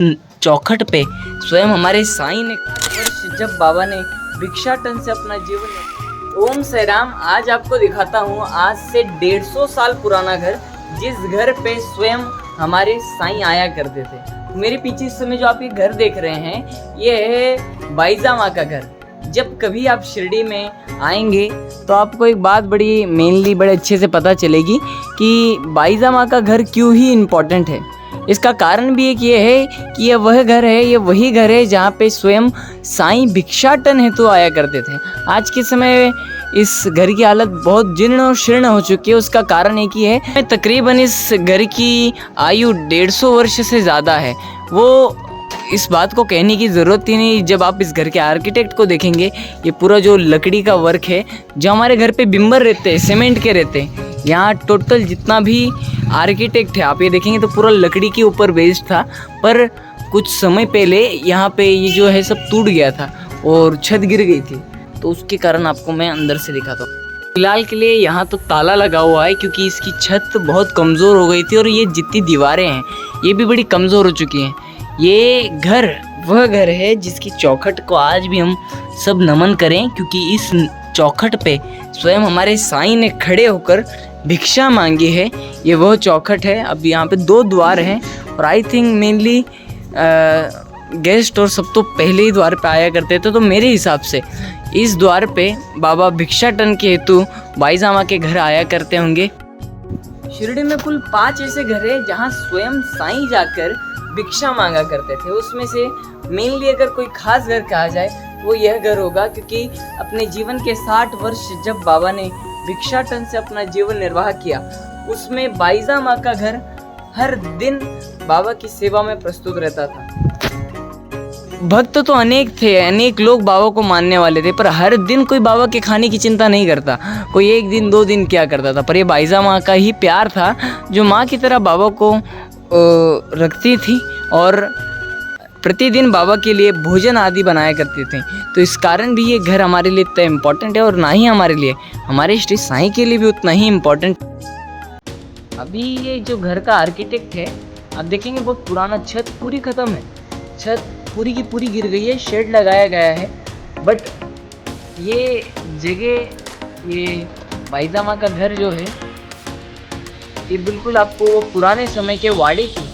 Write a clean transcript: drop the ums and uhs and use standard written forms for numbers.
चौखट पे स्वयं हमारे साईं ने वर्ष जब बाबा ने भिक्षाटन से अपना जीवन। ओम साई राम। आज आपको दिखाता हूँ आज से 150 साल पुराना घर, जिस घर पे स्वयं हमारे साईं आया करते थे। मेरे पीछे इस समय जो आप ये घर देख रहे हैं, ये है बाईजा माँ का घर। जब कभी आप शिरडी में आएंगे तो आपको एक बात बड़े अच्छे से पता चलेगी कि बाईजा माँ का घर क्यों ही इम्पोर्टेंट है। इसका कारण भी एक ये है कि यह वह घर है, ये वही घर है जहाँ पे स्वयं साईं भिक्षाटन हेतु आया करते थे। आज के समय इस घर की हालत बहुत जीर्ण और शीर्ण हो चुकी है। उसका कारण एक ही है, तकरीबन इस घर की आयु 150 वर्ष से ज़्यादा है। वो इस बात को कहने की ज़रूरत ही नहीं। जब आप इस घर के आर्किटेक्ट को देखेंगे, ये पूरा जो लकड़ी का वर्क है, जो हमारे घर पे बिम्बर रहते हैं, सीमेंट के रहते हैं, यहाँ टोटल जितना भी आर्किटेक्ट है आप ये देखेंगे तो पूरा लकड़ी के ऊपर बेस्ड था। पर कुछ समय पहले यहाँ पे ये जो है सब टूट गया था और छत गिर गई थी, तो उसके कारण आपको मैं अंदर से दिखाता हूँ। फिलहाल के लिए यहाँ तो ताला लगा हुआ है क्योंकि इसकी छत बहुत कमज़ोर हो गई थी और ये जितनी दीवारें हैं ये भी बड़ी कमज़ोर हो चुकी हैं। ये घर वह घर है जिसकी चौखट को आज भी हम सब नमन करें, क्योंकि इस चौखट पे स्वयं हमारे साईं ने खड़े होकर भिक्षा मांगी है। ये वह चौखट है। अब यहाँ पे 2 द्वार हैं और आई थिंक मेनली गेस्ट और सब तो पहले ही द्वार पे आया करते थे, तो मेरे हिसाब से इस द्वार पे बाबा भिक्षाटन के हेतु बाईजा माँ के घर आया करते होंगे। शिरडी में कुल 5 ऐसे घर हैं जहाँ स्वयं साईं जाकर भिक्षा मांगा करते थे। उसमें से मेनली अगर कोई खास घर कहा जाए वो यह घर होगा, क्योंकि अपने जीवन के 60 वर्ष जब बाबा ने भिक्षाटन से अपना जीवन निर्वाह किया, उसमें बाईजा माँ का घर हर दिन बाबा की सेवा में प्रस्तुत रहता था। भक्त तो अनेक थे, अनेक लोग बाबा को मानने वाले थे, पर हर दिन कोई बाबा के खाने की चिंता नहीं करता। कोई 1 दिन 2 दिन क्या करता था, पर ये बाईजा माँ का ही प्यार था जो माँ की तरह बाबा को रखती थी और प्रतिदिन बाबा के लिए भोजन आदि बनाया करते थे। तो इस कारण भी ये घर हमारे लिए इतना इम्पोर्टेंट है, और ना ही हमारे लिए, हमारे श्री साईं के लिए भी उतना ही इम्पोर्टेंट। अभी ये जो घर का आर्किटेक्ट है, आप देखेंगे बहुत पुराना, छत पूरी ख़त्म है, छत पूरी की पूरी गिर गई है, शेड लगाया गया है। बट ये जगह, ये बाईजा माँ का घर जो है, ये बिल्कुल आपको वो पुराने समय के वाड़े की